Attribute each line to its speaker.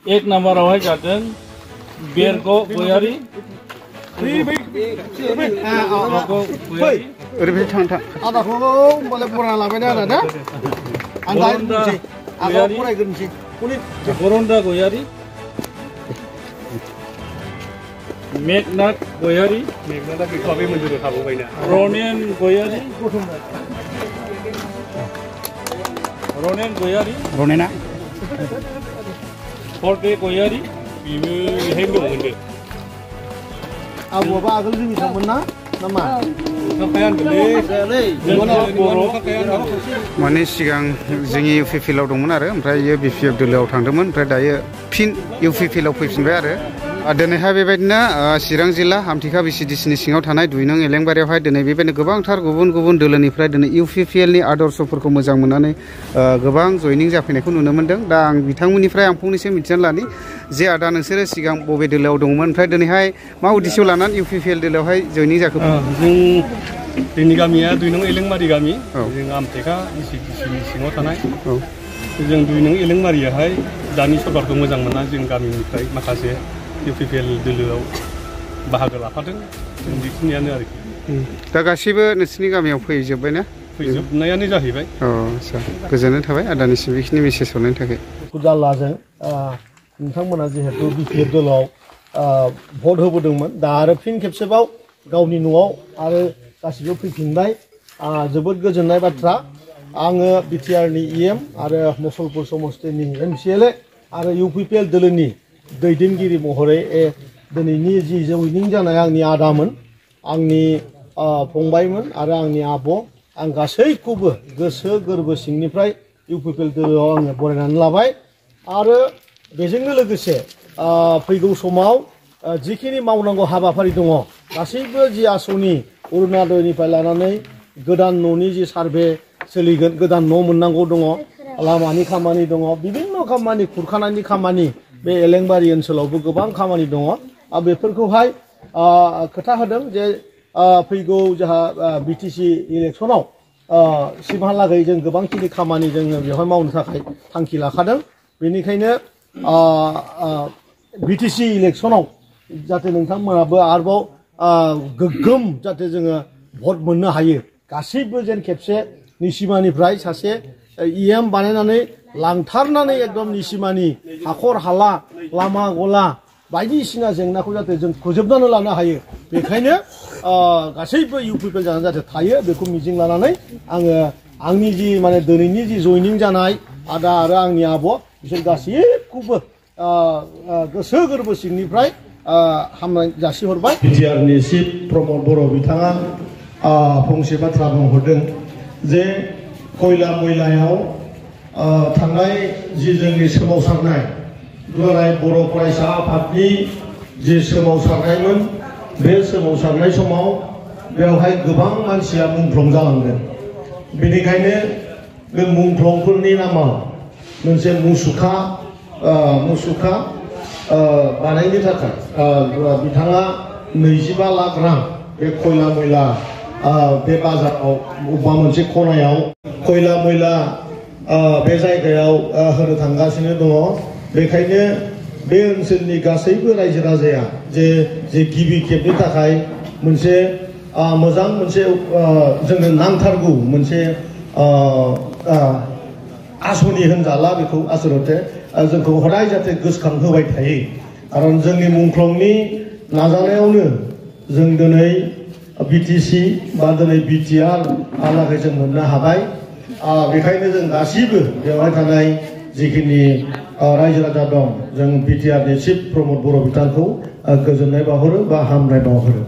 Speaker 1: एक नम्बरावहाय जादों बेरग' गयारि
Speaker 2: ओरैबायदि थां आदाखौ होमबालाय बरायना लाबायना आदा ना आं दा बुंसै आगाव फरायग्रोनोसै
Speaker 1: बरन्दा गयारि मेघनाथ गयारि
Speaker 3: मेघनाथा गैथ'आ बे मन्दिराव थाबावबायना
Speaker 1: रनेन गयारि रनेन गयारि
Speaker 2: रनेना
Speaker 1: फरदे गयारि
Speaker 3: बेबो बेहाय दं मन्दिर
Speaker 2: आबौआबा आगोल जोंनि थांमोन ना नामा माने सिगां जोंनि UPPL आव दंमोन आरो ओमफ्राय इयो BPF दोलोआव थांदोंमोन ओमफ्राय दायो फिन UPPL आव फैफिनबाय आरो दिनैहाय बेबायदिनो चिरां जिल्ला आमथिखा BCDC नि सिङाव थानाय 2 नं एलेंबारियावहाय दिनै बेबायदिनो गोबांथार गुबुन गुबुन दोलोनिफ्राय दिनै UPPL नि आदर्शफोरखौ मोजां मोननानै गोबां जयनिं जाफैनायखौ नुनो मोनदों दा आं बिथांमोननिफ्राय आं फंनैसो मिथिनानै लानि जे आदा नोंसोरो सिगां बबे दोलोआव दंमोन ओमफ्राय दिनैहाय मा उद्देश्य लानानै UPPL दोलोआवहाय जयनिं जाखो
Speaker 3: जोंनि गामिया 2 नं एलेंबारि गामि जों आमथिखा BCDC नि सिङाव थानाय जों 2 नं एलेंबारियाहाय दानि सरकारखौ मोजां मोनना जों गामिनिफ्राय माखासे UPPL दोलोआव बाहागो लाफादों जों बेखिनियानो आरोखि
Speaker 2: दा गासैबो नोंसिनि गामियाव फैजोबबाय ना
Speaker 3: फैजोबनायानो जाहैबाय
Speaker 2: आच्छा गोजोननाय थाबाय आदानिसिम बेखिनि मेसेज हरनायनि थाखाय
Speaker 4: जाल्लाजों नोंथांमोना जिहेतु BPF दोलोआव भट होबोदोंमोन दा आरो फिन खेबसेबाव गावनि न'आव आरो गासिबो फैफिनबाय जोबोद गोजोननाय बाथ्रा आङो BTR नि EM आरो मुसलपुर समस्तिनि MCLA आरो UPPL दोलोनि दैदेनगिरि महरै दिनैनि जि जयनिं जानाय आंनि आदामोन आंनि फंबायमोन आरो आंनि आब' आं गासैखौबो गोसो गोरबो सिंनिफ्राय UPPL दोलोआव आङो बरायनानै लाबाय आरो बेजोंनो लोगोसे फैगौ समाव जिखिनि मावनांगौ हाबाफारि दङ गासैबो जि आसनि अरुणोदयनिफ्राय लानानै गोदान न'नि जि सार्भे सोलिगोन गोदान न' मोननांगौ दङ लामानि खामानि दङ बिभिन्न खामानि खुरखानायनि खामानि बे एलेंबारि ओनसोलावबो गोबां खामानि दङ बेफोरखौहाय खोथा होदों जे फैगौ जोंहा BTC इलेक्सनाव सिमहालागै जों गोबांखिनि खामानि जोङो बेवहाय मावनो थाखाय थांखि लाखादों बेनिखायनो BTC इलेक्सनाव जाहाथे नोंथांमोनाबो आरोबाव गोग्गोम जाहाथे जोङो भट मोननो हायो गासैबो जेन खेबसे निसिमानिफ्राय सासे EM बानायनानै लांथारनानै एकदम निसिमानि हाखर हाला लामा गला बायदिसिना जेंनाखौ जाहाथे जों फोजोबनानै लानो हायो बेखायनो गासैबो UPPL जानानै जाहाथे थायो बेखौ मिजिं लानानै आङो आंनि जि माने दिनैनि जि जयनिं जानाय आदा आरो आंनि आब' बिसोर गासैखौबो गोसो गोरबो सिंनिफ्राय हामलाय जासिहरबाय BTR नि चिफ प्रमद बर' बिथाङा फंसे बाथ्रा बुंहरदों जे खयला मैलायाव थांनाय जि जोंनि सोमावसारनाय दुलाराय बर' फरायसा आफादनि जि सोमावसारनायमोन बे सोमावसारनाय समाव बेवहाय गोबां मानसिया मुंख्लं जालांदों बेनिखायनो बे मुंख्लंफोरनि नामाव मोनसे मुसुखा बानायनो थाखाय बिथाङा 25 लाख रां बे खयला मैला बे बाजाराव बबेबा मोनसे खनायाव खयला मैला बे जायगायाव होनो थांगासिनो दङ बेखायनो बे ओनसोलनि गासैबो रायजो राजाया जे गिबि खेबनि थाखाय मोनसे मोजां मोनसे जोंनो नांथारगौ मोनसे आसनि होनजाला बेखौ आसलते जोंखौ हदाय जाहाथे गोसोखांहोबाय थायो खारन जोंनि मुंख्लंनि नाजानायावनो जों दिनै BTC बा दिनै BTR हालागै जों मोननो हाबाय बेखायनो जों गासिबो बेवहाय थानाय जिखिनि रायजो राजा दं जों BTR नि चिफ प्रमद बर' बिथांखौ गोजोननाय बावहरो बा हामनाय बावहरो